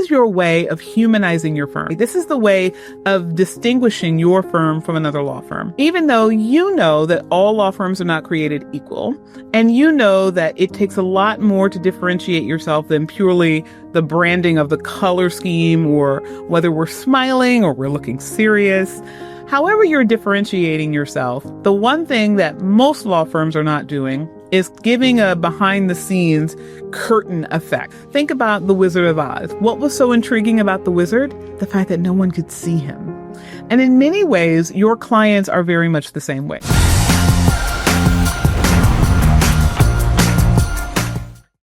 is your way of humanizing your firm. This is the way of distinguishing your firm from another law firm. Even though you know that all law firms are not created equal, and you know that it takes a lot more to differentiate yourself than purely the branding of the color scheme or whether we're smiling or we're looking serious. However you're differentiating yourself, the one thing that most law firms are not doing is giving a behind-the-scenes curtain effect. Think about The Wizard of Oz. What was so intriguing about the wizard? The fact that no one could see him. And in many ways, your clients are very much the same way.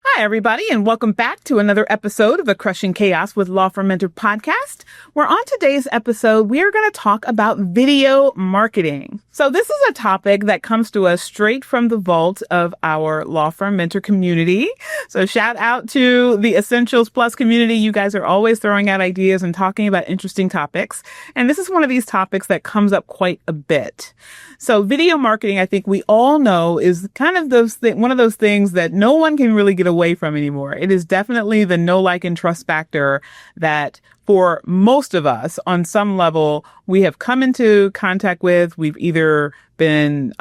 Hi, everybody, and welcome back to another episode of the Crushing Chaos with Law Firm Mentor podcast, where on today's episode, we are going to talk about video marketing. So this is a topic that comes to us straight from the vault of our Law Firm Mentor community. So shout out to the Essentials Plus community. You guys are always throwing out ideas and talking about interesting topics. And this is one of these topics that comes up quite a bit. So video marketing, I think we all know, is kind of one of those things that no one can really get away from anymore. It is definitely the know, like, and trust factor that for most of us on some level we have come into contact with. We've either been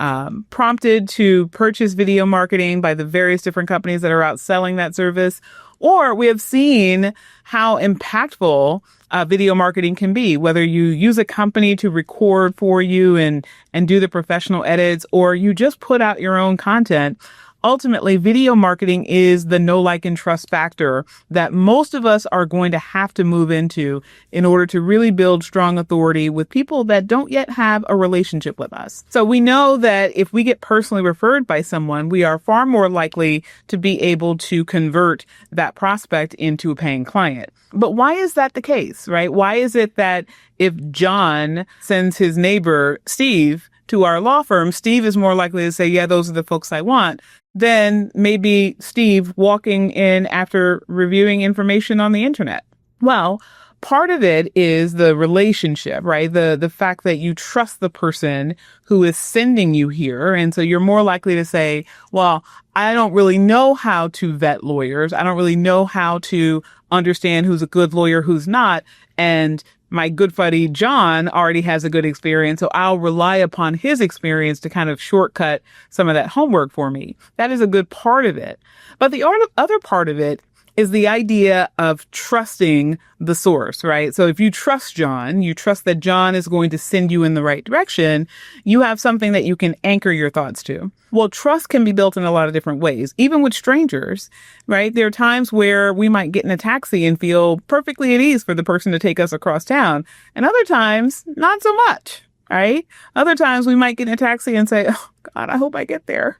prompted to purchase video marketing by the various different companies that are out selling that service, or we have seen how impactful video marketing can be, whether you use a company to record for you and do the professional edits, or you just put out your own content. Ultimately, video marketing is the know, like, and trust factor that most of us are going to have to move into in order to really build strong authority with people that don't yet have a relationship with us. So we know that if we get personally referred by someone, we are far more likely to be able to convert that prospect into a paying client. But why is that the case, right? Why is it that if John sends his neighbor, Steve, to our law firm, Steve is more likely to say, yeah, those are the folks I want, than maybe Steve walking in after reviewing information on the internet? Well, part of it is the relationship, right? The fact that you trust the person who is sending you here. And so you're more likely to say, well, I don't really know how to vet lawyers. I don't really know how to understand who's a good lawyer, who's not. And my good buddy John already has a good experience, so I'll rely upon his experience to kind of shortcut some of that homework for me. That is a good part of it. But the other part of it is the idea of trusting the source, right? So if you trust John, you trust that John is going to send you in the right direction, you have something that you can anchor your thoughts to. Well, trust can be built in a lot of different ways, even with strangers, right? There are times where we might get in a taxi and feel perfectly at ease for the person to take us across town. And other times, not so much, right? Other times we might get in a taxi and say, oh God, I hope I get there,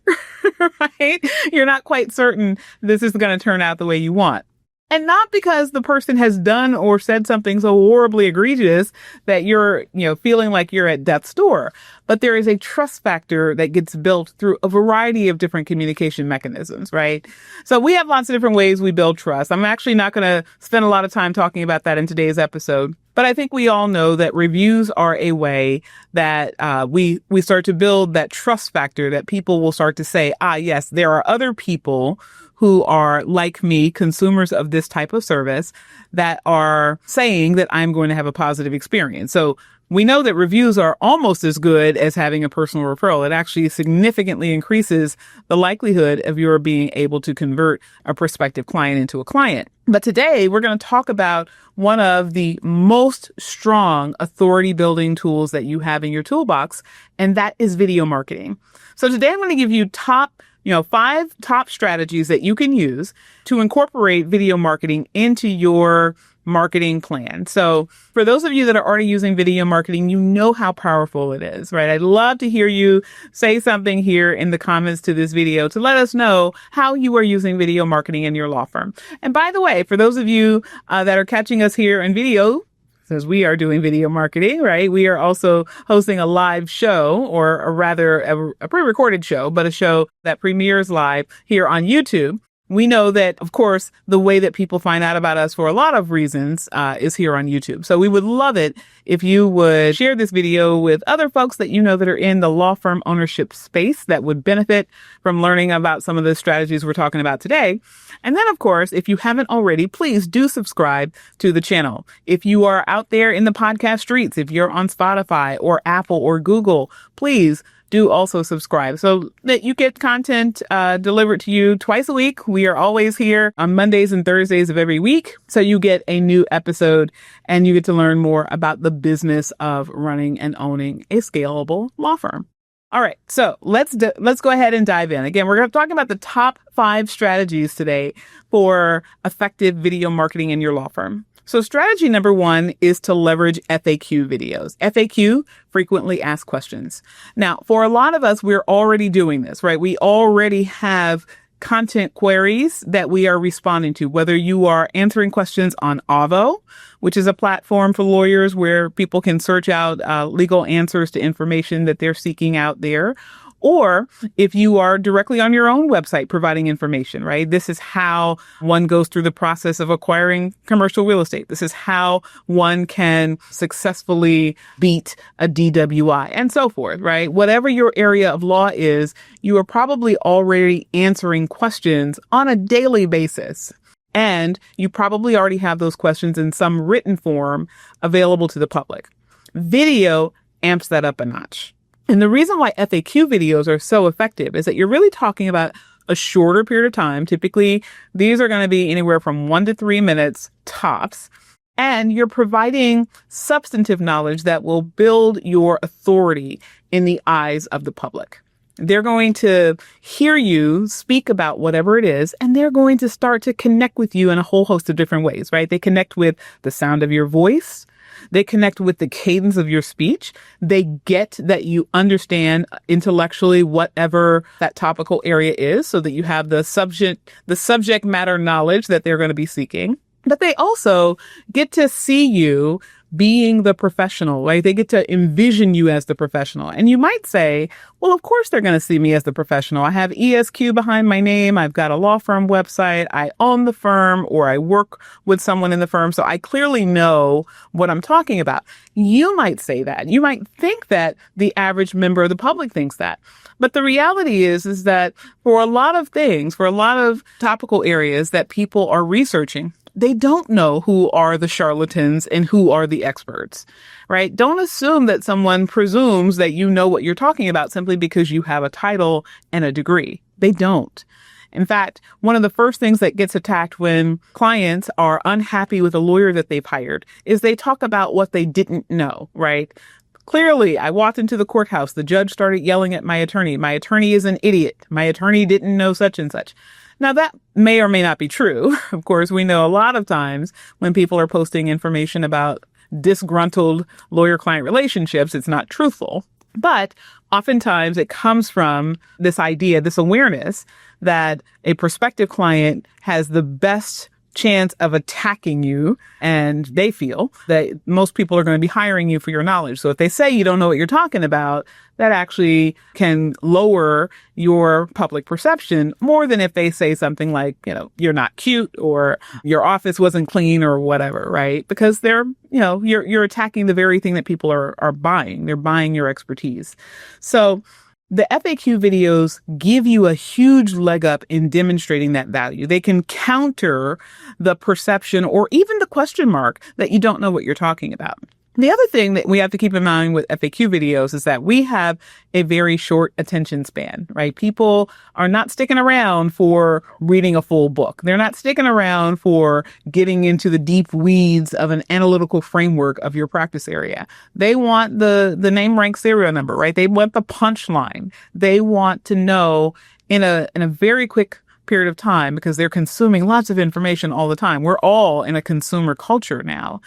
right? You're not quite certain this is going to turn out the way you want. And not because the person has done or said something so horribly egregious that you're, feeling like you're at death's door, but there is a trust factor that gets built through a variety of different communication mechanisms, right? So we have lots of different ways we build trust. I'm actually not going to spend a lot of time talking about that in today's episode, but I think we all know that reviews are a way that we start to build that trust factor that people will start to say, yes, there are other people who are like me, consumers of this type of service, that are saying that I'm going to have a positive experience. So we know that reviews are almost as good as having a personal referral. It actually significantly increases the likelihood of your being able to convert a prospective client into a client. But today we're going to talk about one of the most strong authority building tools that you have in your toolbox, and that is video marketing. So today I'm going to give you 5 top strategies that you can use to incorporate video marketing into your marketing plan. So for those of you that are already using video marketing, you know how powerful it is, right? I'd love to hear you say something here in the comments to this video to let us know how you are using video marketing in your law firm. And by the way, for those of you that are catching us here in video, since we are doing video marketing, right? We are also hosting a live show, or a pre-recorded show, but a show that premieres live here on YouTube. We know that, of course, the way that people find out about us for a lot of reasons is here on YouTube. So we would love it if you would share this video with other folks that you know that are in the law firm ownership space that would benefit from learning about some of the strategies we're talking about today. And then, of course, if you haven't already, please do subscribe to the channel. If you are out there in the podcast streets, if you're on Spotify or Apple or Google, please do also subscribe so that you get content delivered to you twice a week. We are always here on Mondays and Thursdays of every week. So you get a new episode and you get to learn more about the business of running and owning a scalable law firm. All right. So let's go ahead and dive in. Again, we're going to talk about the top 5 strategies today for effective video marketing in your law firm. So strategy number 1 is to leverage FAQ videos. FAQ, frequently asked questions. Now, for a lot of us, we're already doing this, right? We already have content queries that we are responding to, whether you are answering questions on Avvo, which is a platform for lawyers where people can search out legal answers to information that they're seeking out there. Or if you are directly on your own website providing information, right? This is how one goes through the process of acquiring commercial real estate. This is how one can successfully beat a DWI and so forth, right? Whatever your area of law is, you are probably already answering questions on a daily basis. And you probably already have those questions in some written form available to the public. Video amps that up a notch. And the reason why FAQ videos are so effective is that you're really talking about a shorter period of time. Typically, these are going to be anywhere from 1 to 3 minutes tops. And you're providing substantive knowledge that will build your authority in the eyes of the public. They're going to hear you speak about whatever it is, and they're going to start to connect with you in a whole host of different ways, right? They connect with the sound of your voice. They connect with the cadence of your speech. They get that you understand intellectually whatever that topical area is so that you have the subject matter knowledge that they're going to be seeking. But they also get to see you being the professional, right? They get to envision you as the professional. And you might say, well, of course they're going to see me as the professional. I have ESQ behind my name. I've got a law firm website. I own the firm or I work with someone in the firm. So I clearly know what I'm talking about. You might say that. You might think that the average member of the public thinks that. But the reality is that for a lot of things, for a lot of topical areas that people are researching, they don't know who are the charlatans and who are the experts, right? Don't assume that someone presumes that you know what you're talking about simply because you have a title and a degree. They don't. In fact, one of the first things that gets attacked when clients are unhappy with a lawyer that they've hired is they talk about what they didn't know, right? Clearly, I walked into the courthouse. The judge started yelling at my attorney. My attorney is an idiot. My attorney didn't know such and such. Now, that may or may not be true. Of course, we know a lot of times when people are posting information about disgruntled lawyer-client relationships, it's not truthful. But oftentimes it comes from this idea, this awareness that a prospective client has the best chance of attacking you, and they feel that most people are going to be hiring you for your knowledge. So if they say you don't know what you're talking about, that actually can lower your public perception more than if they say something like, you're not cute or your office wasn't clean or whatever, right? Because you're attacking the very thing that people are buying. They're buying your expertise. So the FAQ videos give you a huge leg up in demonstrating that value. They can counter the perception or even the question mark that you don't know what you're talking about. The other thing that we have to keep in mind with FAQ videos is that we have a very short attention span, right? People are not sticking around for reading a full book. They're not sticking around for getting into the deep weeds of an analytical framework of your practice area. They want the name, rank, serial number, right? They want the punchline. They want to know in a very quick period of time because they're consuming lots of information all the time. We're all in a consumer culture now.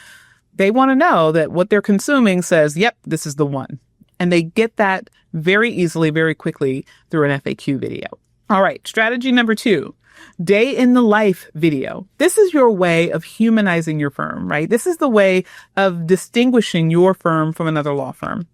They want to know that what they're consuming says, yep, this is the one. And they get that very easily, very quickly through an FAQ video. All right. Strategy number 2, day in the life video. This is your way of humanizing your firm, right? This is the way of distinguishing your firm from another law firm.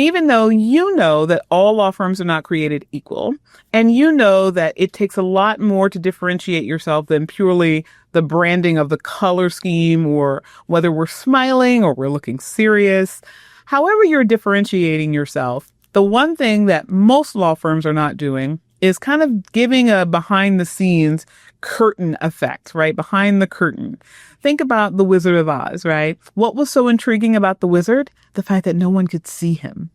Even though you know that all law firms are not created equal, and you know that it takes a lot more to differentiate yourself than purely the branding of the color scheme or whether we're smiling or we're looking serious. However you're differentiating yourself, the one thing that most law firms are not doing is kind of giving a behind the scenes curtain effect, right? Behind the curtain. Think about the Wizard of Oz, right? What was so intriguing about the wizard? The fact that no one could see him.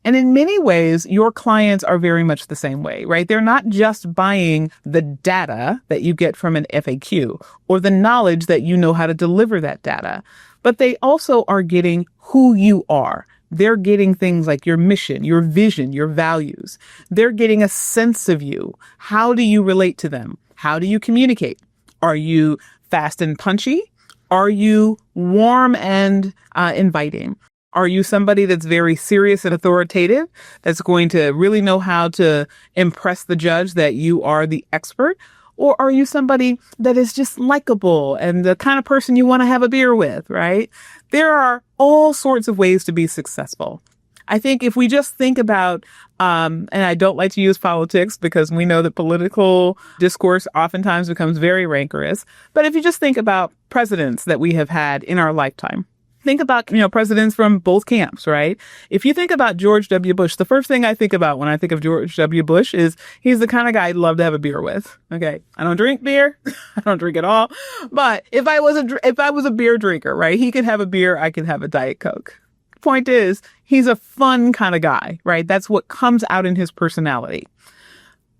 And in many ways, your clients are very much the same way, right? They're not just buying the data that you get from an FAQ or the knowledge that you know how to deliver that data, but they also are getting who you are. They're getting things like your mission, your vision, your values. They're getting a sense of you. How do you relate to them? How do you communicate? Are you fast and punchy? Are you warm and inviting? Are you somebody that's very serious and authoritative, that's going to really know how to impress the judge that you are the expert? Or are you somebody that is just likable and the kind of person you want to have a beer with, right? There are all sorts of ways to be successful. I think if we just think about, and I don't like to use politics because we know that political discourse oftentimes becomes very rancorous. But if you just think about presidents that we have had in our lifetime, think about, presidents from both camps, right? If you think about George W. Bush, the first thing I think about when I think of George W. Bush is he's the kind of guy I'd love to have a beer with. Okay. I don't drink beer. I don't drink at all. But if I was a beer drinker, right? He could have a beer. I could have a Diet Coke. Point is, he's a fun kind of guy, right? That's what comes out in his personality.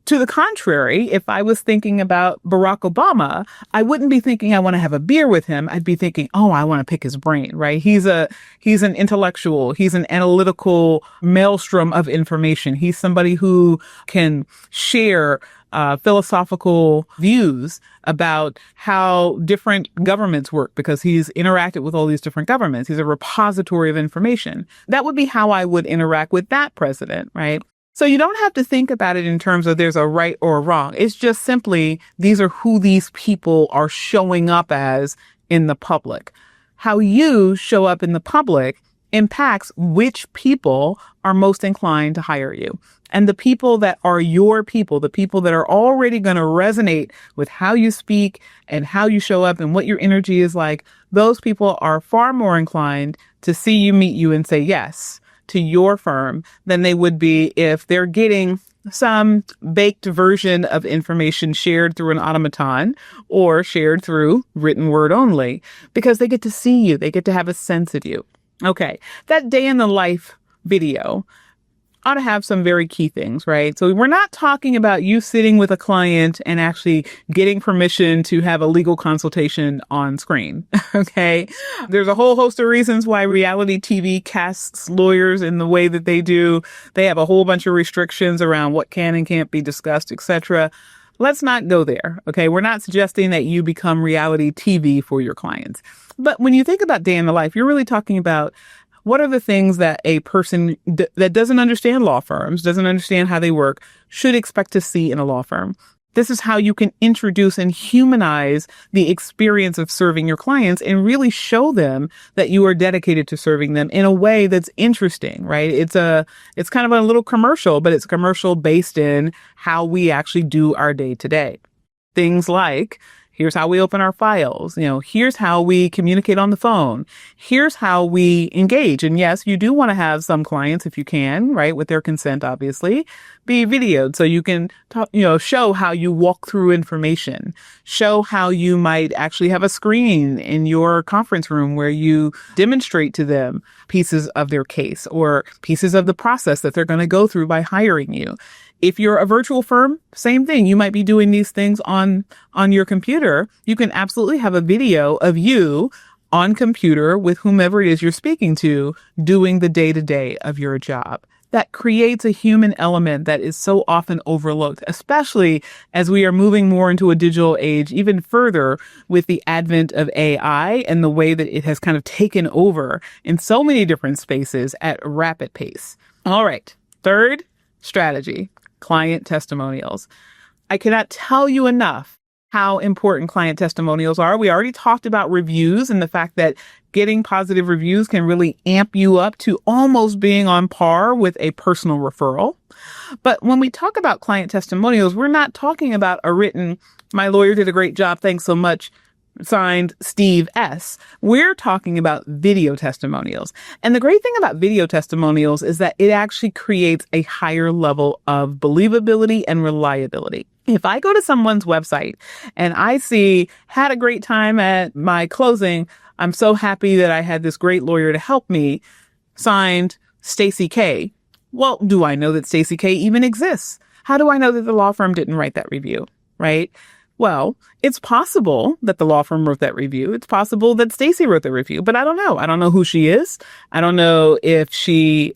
To the contrary, if I was thinking about Barack Obama, I wouldn't be thinking I want to have a beer with him. I'd be thinking, oh, I want to pick his brain, right? He's an intellectual. He's an analytical maelstrom of information. He's somebody who can share philosophical views about how different governments work because he's interacted with all these different governments. He's a repository of information. That would be how I would interact with that president, right? So you don't have to think about it in terms of there's a right or a wrong. It's just simply these are who these people are showing up as in the public. How you show up in the public impacts which people are most inclined to hire you. And the people that are your people, the people that are already going to resonate with how you speak and how you show up and what your energy is like, those people are far more inclined to see you, meet you, and say yes to your firm than they would be if they're getting some baked version of information shared through an automaton or shared through written word only, because they get to see you. They get to have a sense of you. Okay, that day in the life video ought to have some very key things, right? So we're not talking about you sitting with a client and actually getting permission to have a legal consultation on screen, okay? There's a whole host of reasons why reality TV casts lawyers in the way that they do. They have a whole bunch of restrictions around what can and can't be discussed, etc. Let's not go there, okay? We're not suggesting that you become reality TV for your clients. But when you think about day in the life, you're really talking about what are the things that a person that doesn't understand law firms, doesn't understand how they work, should expect to see in a law firm. This is how you can introduce and humanize the experience of serving your clients and really show them that you are dedicated to serving them in a way that's interesting, right? It's kind of a little commercial, but it's a commercial based in how we actually do our day to day. Things like, here's how we open our files. Here's how we communicate on the phone. Here's how we engage. And yes, you do want to have some clients, if you can, right, with their consent, obviously, be videoed so you can talk, show how you walk through information, show how you might actually have a screen in your conference room where you demonstrate to them pieces of their case or pieces of the process that they're going to go through by hiring you. If you're a virtual firm, same thing. You might be doing these things on your computer. You can absolutely have a video of you on computer with whomever it is you're speaking to doing the day-to-day of your job. That creates a human element that is so often overlooked, especially as we are moving more into a digital age, even further with the advent of AI and the way that it has kind of taken over in so many different spaces at a rapid pace. All right. Third strategy. Client testimonials. I cannot tell you enough how important client testimonials are. We already talked about reviews and the fact that getting positive reviews can really amp you up to almost being on par with a personal referral. But when we talk about client testimonials, we're not talking about a written, "My lawyer did a great job, thanks so much, signed Steve S." We're talking about video testimonials. And the great thing about video testimonials is that it actually creates a higher level of believability and reliability. If I go to someone's website and I see, "Had a great time at my closing. I'm so happy that I had this great lawyer to help me, signed Stacy K." Well, do I know that Stacy K even exists? How do I know that the law firm didn't write that review, right? Well, it's possible that the law firm wrote that review. It's possible that Stacy wrote the review, but I don't know. I don't know who she is. I don't know if she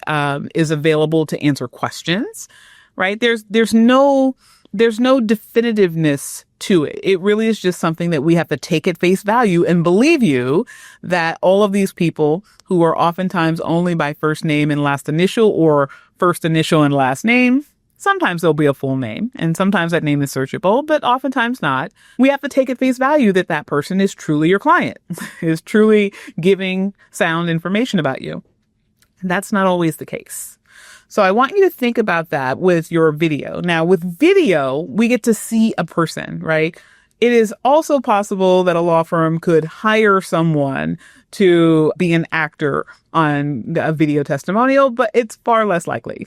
is available to answer questions, right? There's no definitiveness to it. It really is just something that we have to take at face value and believe you that all of these people who are oftentimes only by first name and last initial or first initial and last name, sometimes there'll be a full name and sometimes that name is searchable, but oftentimes not. We have to take at face value that that person is truly your client, is truly giving sound information about you. That's not always the case. So I want you to think about that with your video. Now, with video, we get to see a person, right? It is also possible that a law firm could hire someone to be an actor on a video testimonial, but it's far less likely,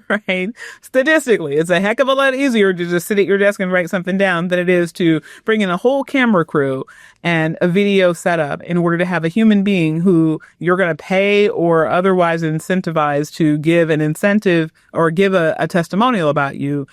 right? Statistically, it's a heck of a lot easier to just sit at your desk and write something down than it is to bring in a whole camera crew and a video setup in order to have a human being who you're going to pay or otherwise incentivize to give an incentive or give a testimonial about you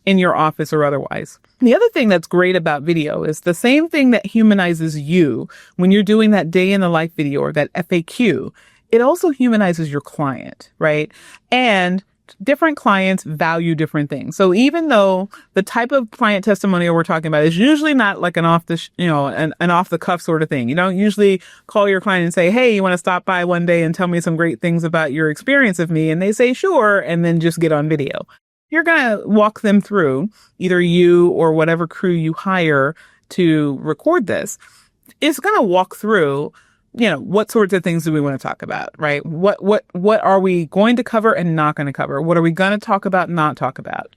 in your office or otherwise. The other thing that's great about video is the same thing that humanizes you when you're doing that day in the life video or that FAQ. It also humanizes your client, right? And different clients value different things. So even though the type of client testimonial we're talking about is usually not like an off the cuff sort of thing. You don't usually call your client and say, "Hey, you want to stop by one day and tell me some great things about your experience of me?" And they say, "Sure," and then just get on video. You're going to walk them through, either you or whatever crew you hire to record this. It's going to walk through, what sorts of things do we want to talk about, right? What are we going to cover and not going to cover? What are we going to talk about and not talk about?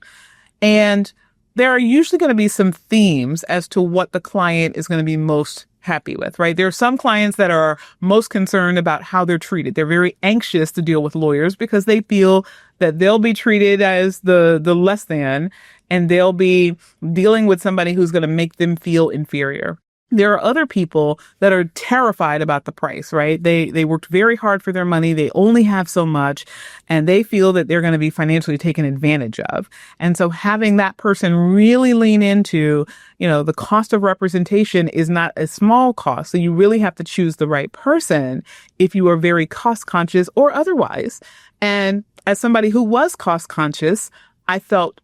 And there are usually going to be some themes as to what the client is going to be most happy with, right? There are some clients that are most concerned about how they're treated. They're very anxious to deal with lawyers because they feel that they'll be treated as the less than, and they'll be dealing with somebody who's going to make them feel inferior. There are other people that are terrified about the price, right? They worked very hard for their money. They only have so much, and they feel that they're going to be financially taken advantage of. And so having that person really lean into, the cost of representation is not a small cost. So you really have to choose the right person if you are very cost conscious or otherwise. And as somebody who was cost conscious, I felt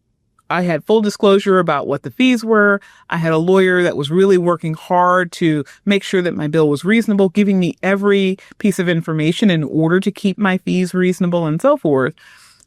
I had full disclosure about what the fees were. I had a lawyer that was really working hard to make sure that my bill was reasonable, giving me every piece of information in order to keep my fees reasonable and so forth.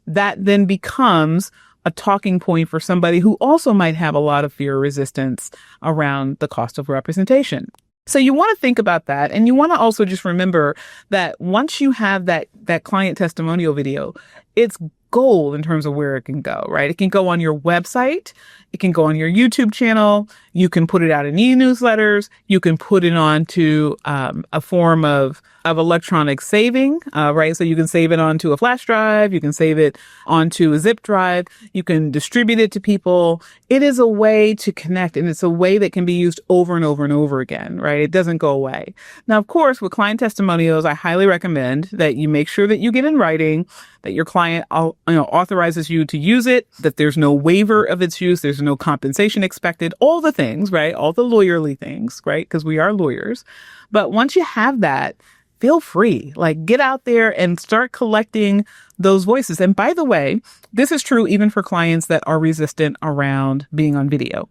That then becomes a talking point for somebody who also might have a lot of fear or resistance around the cost of representation. So you want to think about that. And you want to also just remember that once you have that client testimonial video, it's gold in terms of where it can go, right? It can go on your website. It can go on your YouTube channel. You can put it out in e-newsletters. You can put it onto a form of electronic saving, right? So you can save it onto a flash drive. You can save it onto a zip drive. You can distribute it to people. It is a way to connect, and it's a way that can be used over and over and over again, right? It doesn't go away. Now, of course, with client testimonials, I highly recommend that you make sure that you get in writing, that your client authorizes you to use it, that there's no waiver of its use, there's no compensation expected, all the things, right? All the lawyerly things, right? Because we are lawyers. But once you have that, feel free, get out there and start collecting those voices. And by the way, this is true even for clients that are resistant around being on video.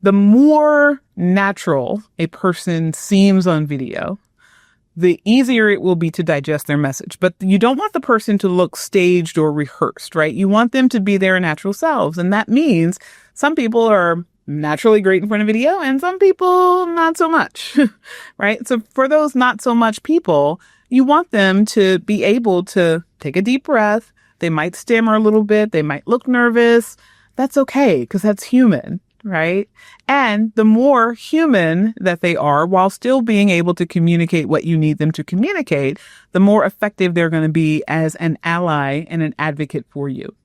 The more natural a person seems on video, the easier it will be to digest their message. But you don't want the person to look staged or rehearsed, right? You want them to be their natural selves. And that means some people are naturally great in front of video, and some people not so much, right? So for those not so much people, you want them to be able to take a deep breath. They might stammer a little bit. They might look nervous. That's okay, because that's human, right? And the more human that they are, while still being able to communicate what you need them to communicate, the more effective they're going to be as an ally and an advocate for you.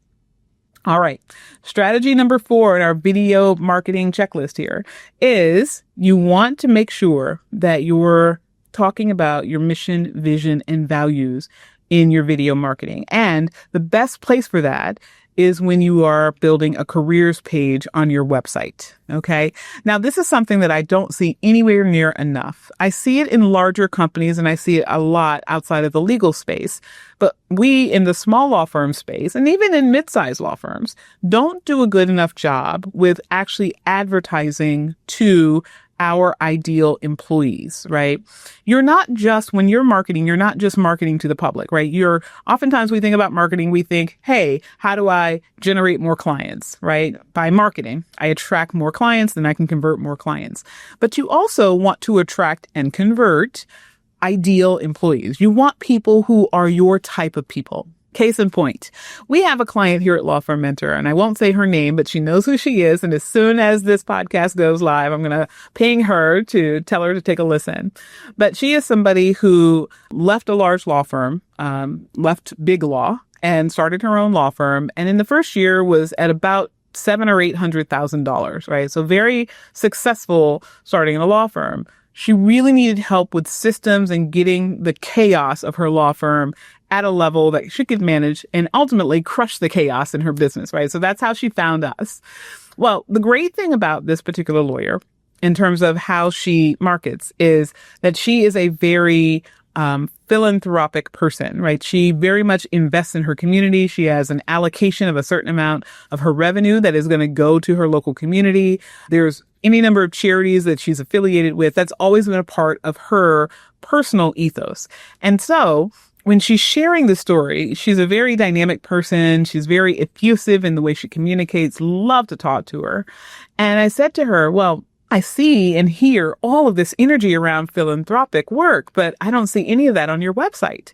All right. Strategy number 4 in our video marketing checklist here is you want to make sure that you're talking about your mission, vision, and values in your video marketing. And the best place for that is when you are building a careers page on your website. Okay. Now, this is something that I don't see anywhere near enough. I see it in larger companies and I see it a lot outside of the legal space. But we in the small law firm space and even in mid-sized law firms don't do a good enough job with actually advertising to our ideal employees, right? You're not just, when you're marketing, you're not just marketing to the public, right? Oftentimes we think about marketing, we think, hey, how do I generate more clients, right? By marketing, I attract more clients, then I can convert more clients. But you also want to attract and convert ideal employees. You want people who are your type of people. Case in point, we have a client here at Law Firm Mentor, and I won't say her name, but she knows who she is. And as soon as this podcast goes live, I'm going to ping her to tell her to take a listen. But she is somebody who left a large law firm, left big law, and started her own law firm. And in the first year was at about $700,000 or $800,000, right? So very successful starting in a law firm. She really needed help with systems and getting the chaos of her law firm at a level that she could manage and ultimately crush the chaos in her business, right? So that's how she found us. Well, the great thing about this particular lawyer in terms of how she markets is that she is a very philanthropic person, right? She very much invests in her community. She has an allocation of a certain amount of her revenue that is going to go to her local community. There's any number of charities that she's affiliated with. That's always been a part of her personal ethos. And so when she's sharing the story, she's a very dynamic person. She's very effusive in the way she communicates. Love to talk to her. And I said to her, well, I see and hear all of this energy around philanthropic work, but I don't see any of that on your website.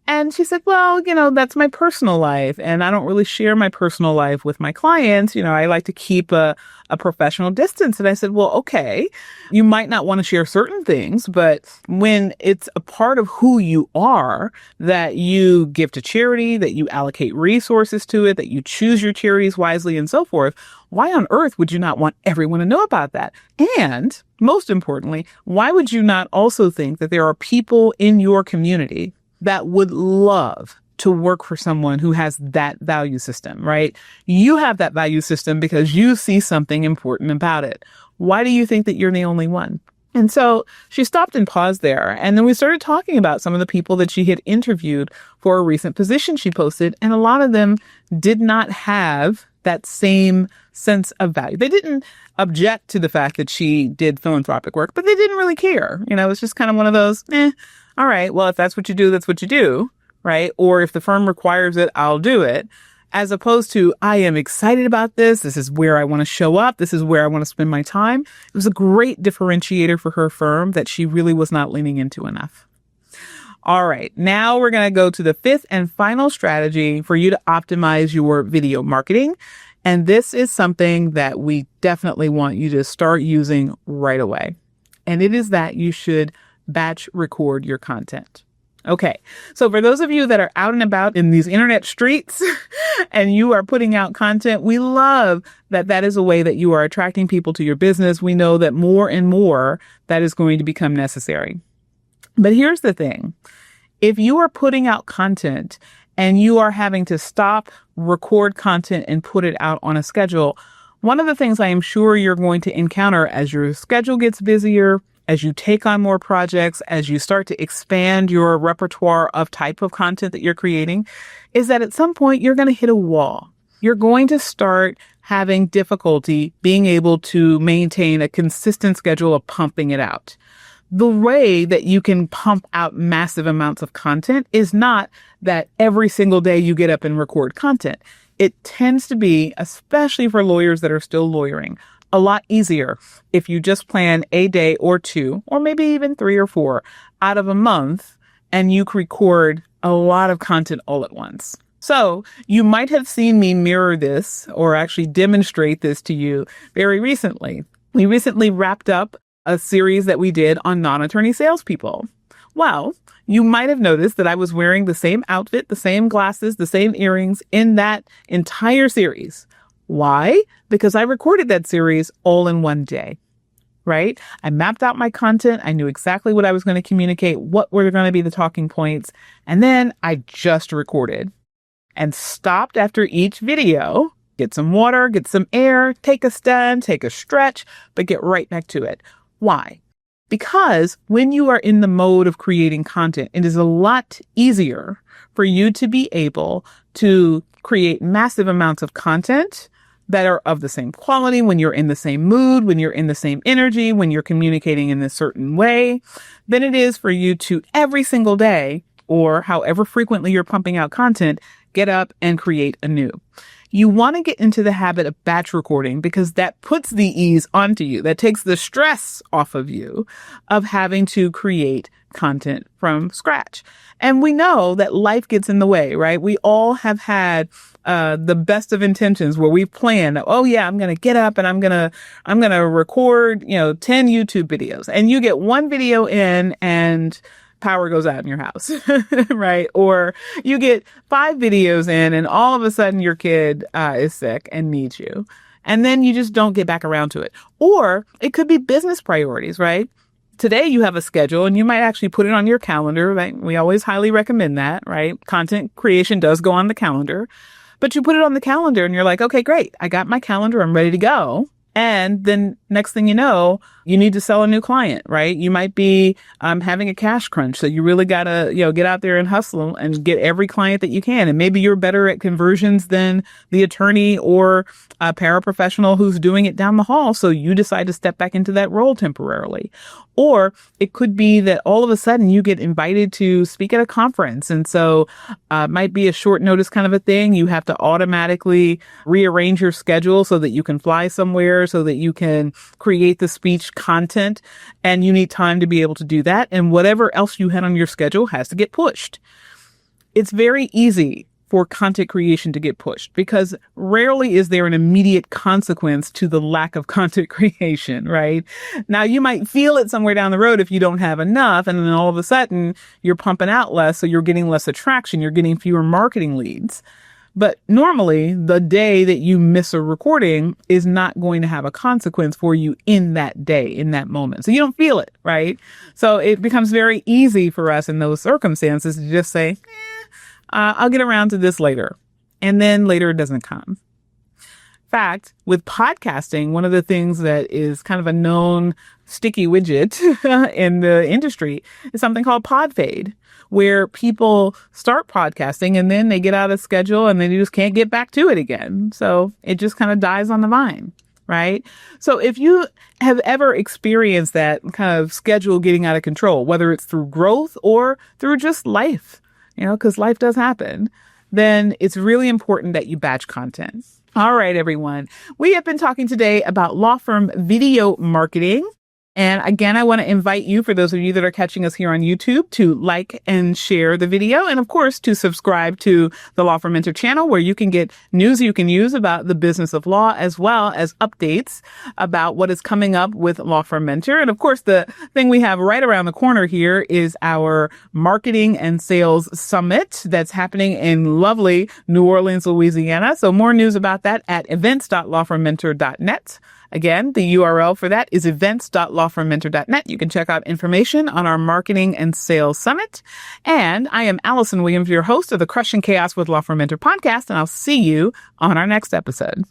And she said, well, that's my personal life. And I don't really share my personal life with my clients. I like to keep a professional distance. And I said, well, okay, you might not want to share certain things, but when it's a part of who you are, that you give to charity, that you allocate resources to it, that you choose your charities wisely and so forth, why on earth would you not want everyone to know about that? And most importantly, why would you not also think that there are people in your community that would love to work for someone who has that value system, right? You have that value system because you see something important about it. Why do you think that you're the only one? And so she stopped and paused there. And then we started talking about some of the people that she had interviewed for a recent position she posted. And a lot of them did not have that same sense of value. They didn't object to the fact that she did philanthropic work, but they didn't really care. It's just kind of one of those, all right, well, if that's what you do, that's what you do, right? Or if the firm requires it, I'll do it. As opposed to, I am excited about this. This is where I want to show up. This is where I want to spend my time. It was a great differentiator for her firm that she really was not leaning into enough. All right, now we're going to go to the 5th and final strategy for you to optimize your video marketing. And this is something that we definitely want you to start using right away. And it is that you should batch record your content. Okay, so for those of you that are out and about in these internet streets and you are putting out content, we love that that is a way that you are attracting people to your business. We know that more and more that is going to become necessary. But here's the thing. If you are putting out content and you are having to stop, record content, and put it out on a schedule, one of the things I am sure you're going to encounter as your schedule gets busier, as you take on more projects, as you start to expand your repertoire of type of content that you're creating, is that at some point you're going to hit a wall. You're going to start having difficulty being able to maintain a consistent schedule of pumping it out. The way that you can pump out massive amounts of content is not that every single day you get up and record content. It tends to be, especially for lawyers that are still lawyering, a lot easier if you just plan a day or two, or maybe even 3 or 4 out of a month, and you record a lot of content all at once. So you might have seen me mirror this or actually demonstrate this to you very recently. We recently wrapped up a series that we did on non-attorney salespeople. Well, you might have noticed that I was wearing the same outfit, the same glasses, the same earrings in that entire series. Why? Because I recorded that series all in one day, right? I mapped out my content. I knew exactly what I was going to communicate, what were going to be the talking points. And then I just recorded and stopped after each video, get some water, get some air, take a stand, take a stretch, but get right back to it. Why? Because when you are in the mode of creating content, it is a lot easier for you to be able to create massive amounts of content that are of the same quality when you're in the same mood, when you're in the same energy, when you're communicating in a certain way, than it is for you to every single day, or however frequently you're pumping out content, get up and create anew. You want to get into the habit of batch recording because that puts the ease onto you. That takes the stress off of you of having to create content from scratch. And we know that life gets in the way, right? We all have had the best of intentions where we plan, oh yeah, I'm going to get up and I'm going to record, 10 YouTube videos. And you get one video in and power goes out in your house, right? Or you get 5 videos in and all of a sudden your kid is sick and needs you. And then you just don't get back around to it. Or it could be business priorities, right? Today you have a schedule and you might actually put it on your calendar, right? We always highly recommend that, right? Content creation does go on the calendar, but you put it on the calendar and you're like, okay, great. I got my calendar. I'm ready to go. And then next thing you know, you need to sell a new client, right? You might be having a cash crunch. So you really got to, get out there and hustle and get every client that you can. And maybe you're better at conversions than the attorney or a paraprofessional who's doing it down the hall. So you decide to step back into that role temporarily. Or it could be that all of a sudden you get invited to speak at a conference. And so it might be a short notice kind of a thing. You have to automatically rearrange your schedule so that you can fly somewhere, so that you can create the speech content, and you need time to be able to do that. And whatever else you had on your schedule has to get pushed. It's very easy for content creation to get pushed because rarely is there an immediate consequence to the lack of content creation, right? Now, you might feel it somewhere down the road if you don't have enough, and then all of a sudden you're pumping out less, so you're getting less attraction, you're getting fewer marketing leads. But normally, the day that you miss a recording is not going to have a consequence for you in that day, in that moment. So you don't feel it, right? So it becomes very easy for us in those circumstances to just say, I'll get around to this later. And then later it doesn't come. In fact, with podcasting, one of the things that is kind of a known sticky widget in the industry is something called pod fade, where people start podcasting and then they get out of schedule and then you just can't get back to it again. So it just kind of dies on the vine, right? So if you have ever experienced that kind of schedule getting out of control, whether it's through growth or through just life, because life does happen, then it's really important that you batch content. All right, everyone. We have been talking today about law firm video marketing. And again, I want to invite you, for those of you that are catching us here on YouTube, to like and share the video. And of course, to subscribe to the Law Firm Mentor channel, where you can get news you can use about the business of law, as well as updates about what is coming up with Law Firm Mentor. And of course, the thing we have right around the corner here is our Marketing and Sales Summit that's happening in lovely New Orleans, Louisiana. So more news about that at events.lawfirmmentor.net. Again, the URL for that is events.lawfirmmentor.net. You can check out information on our Marketing and Sales Summit. And I am Allison Williams, your host of the Crushing Chaos with Law Firm Mentor podcast, and I'll see you on our next episode.